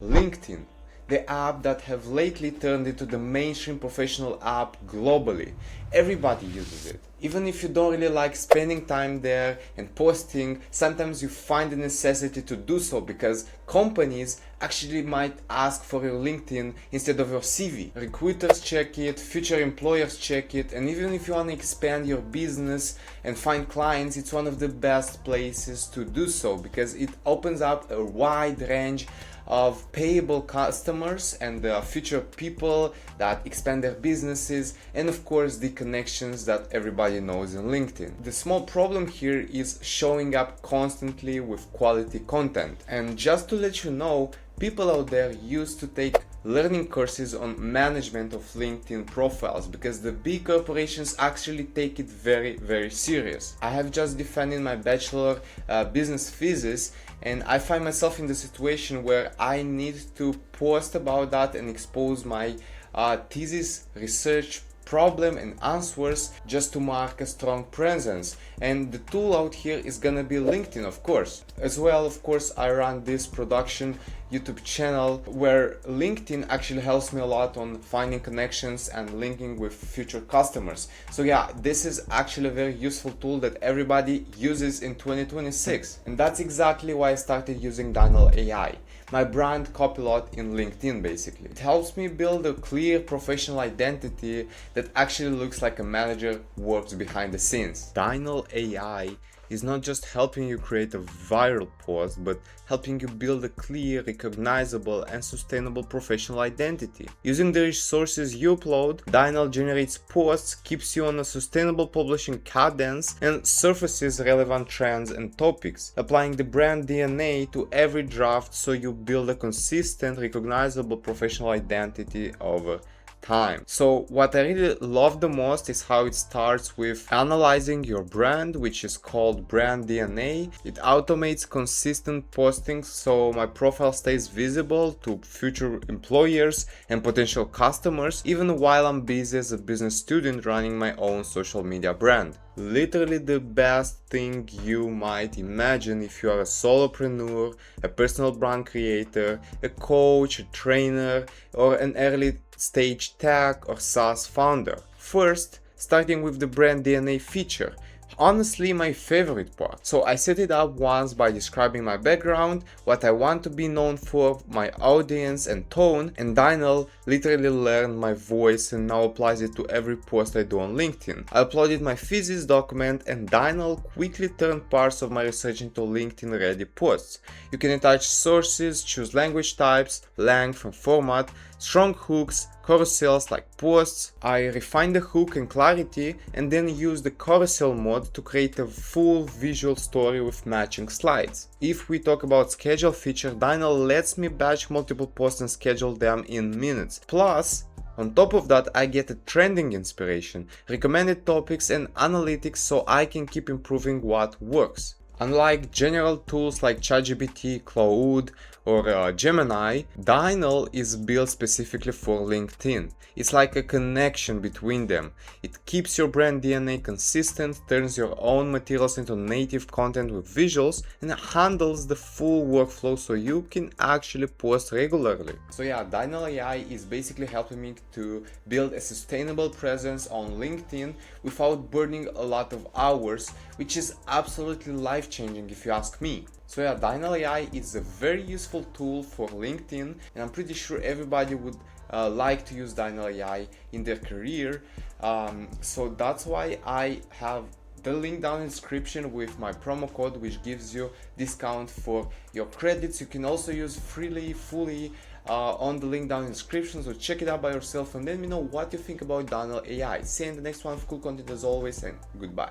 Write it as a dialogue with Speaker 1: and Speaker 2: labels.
Speaker 1: LinkedIn, the app that have lately turned into the mainstream professional app globally. Everybody uses it. Even if you don't really like spending time there and posting, sometimes you find the necessity to do so because companies actually might ask for your LinkedIn instead of your CV. Recruiters check it, future employers check it, and even if you want to expand your business and find clients, it's one of the best places to do so because it opens up a wide range of payable customers and future people that expand their businesses, and of course the connections that everybody knows in LinkedIn. The small problem here is showing up constantly with quality content. And just to let you know, people out there used to take learning courses on management of LinkedIn profiles because the big corporations actually take it very serious. I have just defended my bachelor business thesis, and I find myself in the situation where I need to post about that and expose my thesis research problem and answers just to mark a strong presence. And the tool out here is gonna be LinkedIn, of course. As well, of course, I run this production YouTube channel where LinkedIn actually helps me a lot on finding connections and linking with future customers. So yeah, this is actually a very useful tool that everybody uses in 2026. And that's exactly why I started using Dynal AI, my brand copilot in LinkedIn basically. It helps me build a clear professional identity that actually looks like a manager works behind the scenes. Dynal AI is not just helping you create a viral post, but helping you build a clear, recognizable, and sustainable professional identity. Using the resources you upload, Dynal generates posts, keeps you on a sustainable publishing cadence, and surfaces relevant trends and topics, applying the brand DNA to every draft so you build a consistent, recognizable professional identity over time. So what I really love the most is how it starts with analyzing your brand, which is called brand DNA. It automates consistent postings so my profile stays visible to future employers and potential customers even while I'm busy as a business student running my own social media brand. Literally the best thing you might imagine if you are a solopreneur, a personal brand creator, a coach, a trainer, or an early stage tech or SaaS founder. First, starting with the brand DNA feature. Honestly, my favorite part. So I set it up once by describing my background, what I want to be known for, my audience and tone, and Dynal literally learned my voice and now applies it to every post I do on LinkedIn. I uploaded my thesis document and Dynal quickly turned parts of my research into LinkedIn ready posts. You can attach sources, choose language types, length and format, strong hooks, carousels like posts. I refine the hook and clarity and then use the carousel mode to create a full visual story with matching slides. If we talk about schedule feature, Dynal lets me batch multiple posts and schedule them in minutes. Plus, on top of that, I get a trending inspiration, recommended topics and analytics so I can keep improving what works. Unlike general tools like ChatGPT, Claude, or Gemini, Dynal is built specifically for LinkedIn. It's like a connection between them. It keeps your brand DNA consistent, turns your own materials into native content with visuals, and handles the full workflow so you can actually post regularly. So yeah, Dynal AI is basically helping me to build a sustainable presence on LinkedIn without burning a lot of hours, which is absolutely life-changing if you ask me. So yeah, Dynal AI is a very useful tool for LinkedIn, and I'm pretty sure everybody would like to use Dynal AI in their career. So that's why I have the link down in the description with my promo code, which gives you discount for your credits. You can also use fully on the link down in the description, so check it out by yourself and let me know what you think about Dynal AI. See you in the next one with cool content as always, and goodbye.